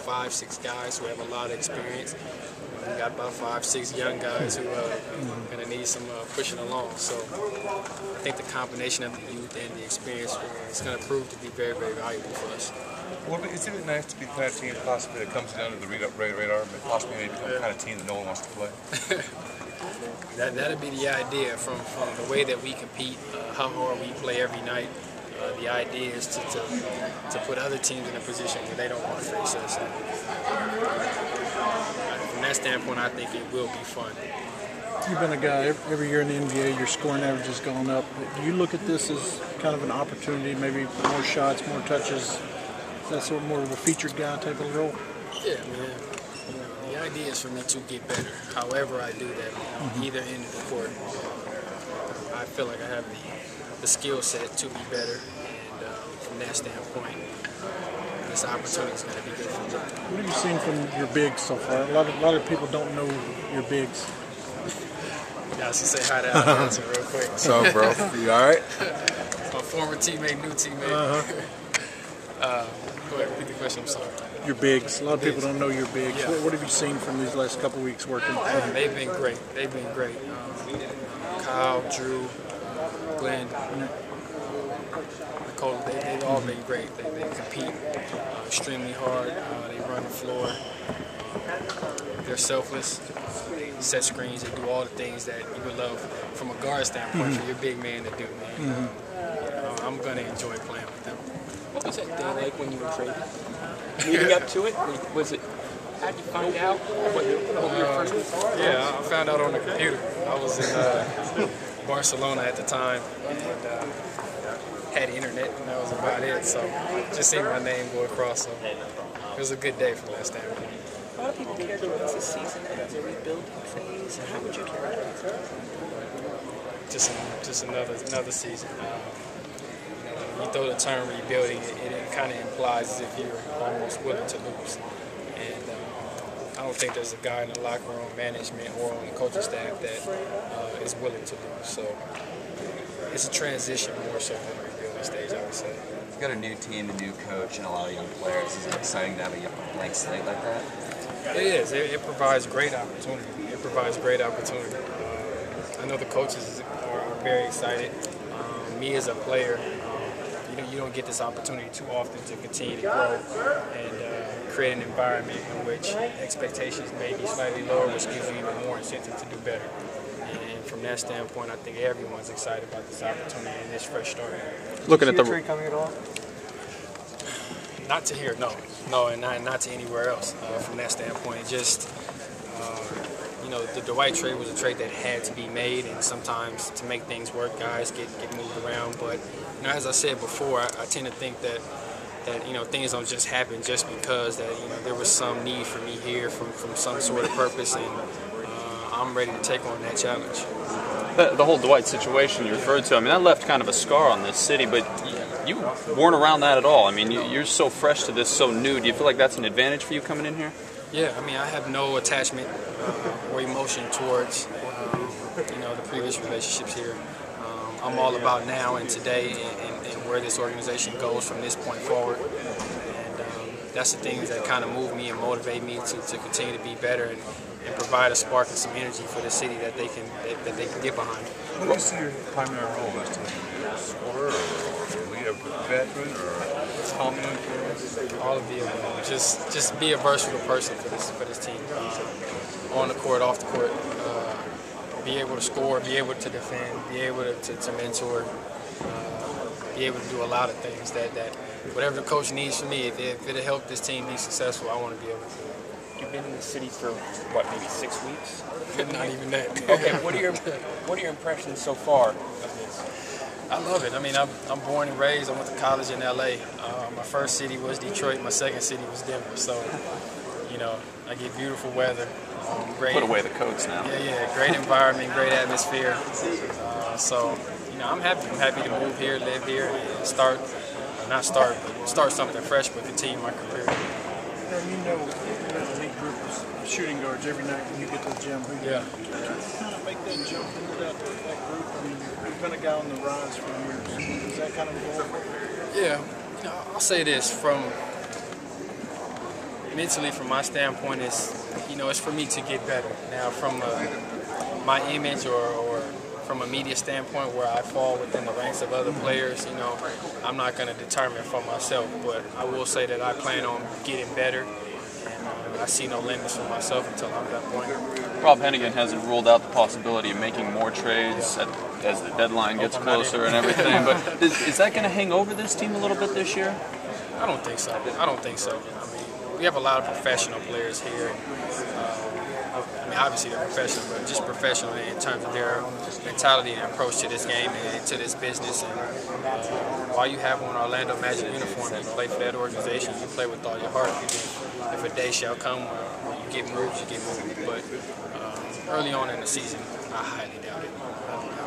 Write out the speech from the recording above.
5, 6 guys who have a lot of experience. We got about 5, 6 young guys who are going to need some pushing along. So I think the combination of the youth and the experience is going to prove to be very, very valuable for us. Well, isn't it nice to be the kind of team possibly that comes down to the radar, but possibly maybe become the kind of team that no one wants to play? That'd be the idea from the way that we compete, how hard we play every night. The idea is to put other teams in a position where they don't want to face us. From that standpoint, I think it will be fun. You've been a guy every year in the NBA, your scoring average has gone up. Do you look at this as kind of an opportunity, maybe more shots, more touches? Is that sort of more of a featured guy type of role? Yeah, man. The idea is for me to get better. However I do that, either end of the court, I feel like I have the skill set to be better. And from that standpoint, this opportunity is going to be good for me. What have you seen from your bigs so far? A lot of people don't know your bigs. You guys can say hi to Alfonso real quick. What's up, bro? You all right? My former teammate, new teammate. Go ahead, repeat the question, I'm sorry. Your bigs. A lot of people don't know your bigs. Yeah. What have you seen from these last couple of weeks working? They've been great. They've been great. Kyle, Drew, Glenn, Nicole, they've all been great. They compete extremely hard. They run the floor. They're selfless. Set screens. They do all the things that you would love from a guard standpoint for your big man to do, man. I'm going to enjoy playing with them. What was that day like when you were traded? Leading up to it, was it? How'd you find out? What your first? Yeah, I found out on the computer. I was in Barcelona at the time and had internet, and that was about it. So just seeing my name go across, so it was a good day from that standpoint. A lot of people characterize this season as a rebuilding phase. How would you characterize it? Just another season. When you throw the term rebuilding, it kind of implies as if you're almost willing to lose. And I don't think there's a guy in the locker room, management, or on the coaching staff that is willing to lose. So it's a transition more so than a rebuilding stage, I would say. You've got a new team, a new coach, and a lot of young players. Is it exciting to have a blank slate like that? It is. It provides great opportunity. It provides great opportunity. I know the coaches are very excited. Me as a player, you don't get this opportunity too often to continue to grow and create an environment in which expectations may be slightly lower, which gives you even more incentive to do better. And from that standpoint, I think everyone's excited about this opportunity and this fresh start. Looking at the trade coming at all? Not to here, no, and not to anywhere else. From that standpoint, just the Dwight trade was a trade that had to be made, and sometimes to make things work, guys get moved around. But as I said before, I tend to think that things don't just happen just because that there was some need for me here from some sort of purpose, and I'm ready to take on that challenge. The whole Dwight situation you referred to, I mean, that left kind of a scar on this city, but you weren't around that at all. I mean, you're so fresh to this, so new. Do you feel like that's an advantage for you coming in here? Yeah, I mean, I have no attachment or emotion towards the previous relationships here. I'm all about now and today and where this organization goes from this point forward. And that's the things that kind of move me and motivate me to continue to be better and provide a spark and some energy for the city that they can get behind. What do you see your primary role as to scorer or lead a veteran or common influence? All of the above. Just be a versatile person for this team. On the court, off the court. Be able to score, be able to defend, be able to mentor, be able to do a lot of things that whatever the coach needs from me, if it'll help this team be successful, I want to be able to. You've been in the city for what, maybe 6 weeks? Not even that. Okay, what are your impressions so far of this? I love it. I mean, I'm born and raised. I went to college in LA. My first city was Detroit. My second city was Denver. So, I get beautiful weather. Great. Put away the coats now. Yeah. Great environment, great atmosphere. So, I'm happy. I'm happy to move here, live here, and start something fresh with the team, my career. The elite group of shooting guards every night when you get to the gym. Yeah. Kind of make that jump into that group. I mean, you've been a guy on the rise for years. Is that kind of a goal? Yeah. I'll say this from mentally, from my standpoint, it's for me to get better. Now, from my image or from a media standpoint, where I fall within the ranks of other players, I'm not going to determine for myself. But I will say that I plan on getting better. I see no limits for myself until I'm at that point. Rob Hennigan hasn't ruled out the possibility of making more trades as the deadline gets closer and everything. But is that going to hang over this team a little bit this year? I don't think so. I mean, we have a lot of professional players here. Obviously they're professional, but just professional in terms of their mentality and approach to this game and to this business. And while you have on Orlando Magic uniform, you play for that organization, you play with all your heart. If a day shall come where you get moved, you get moved. But early on in the season, I highly doubt it.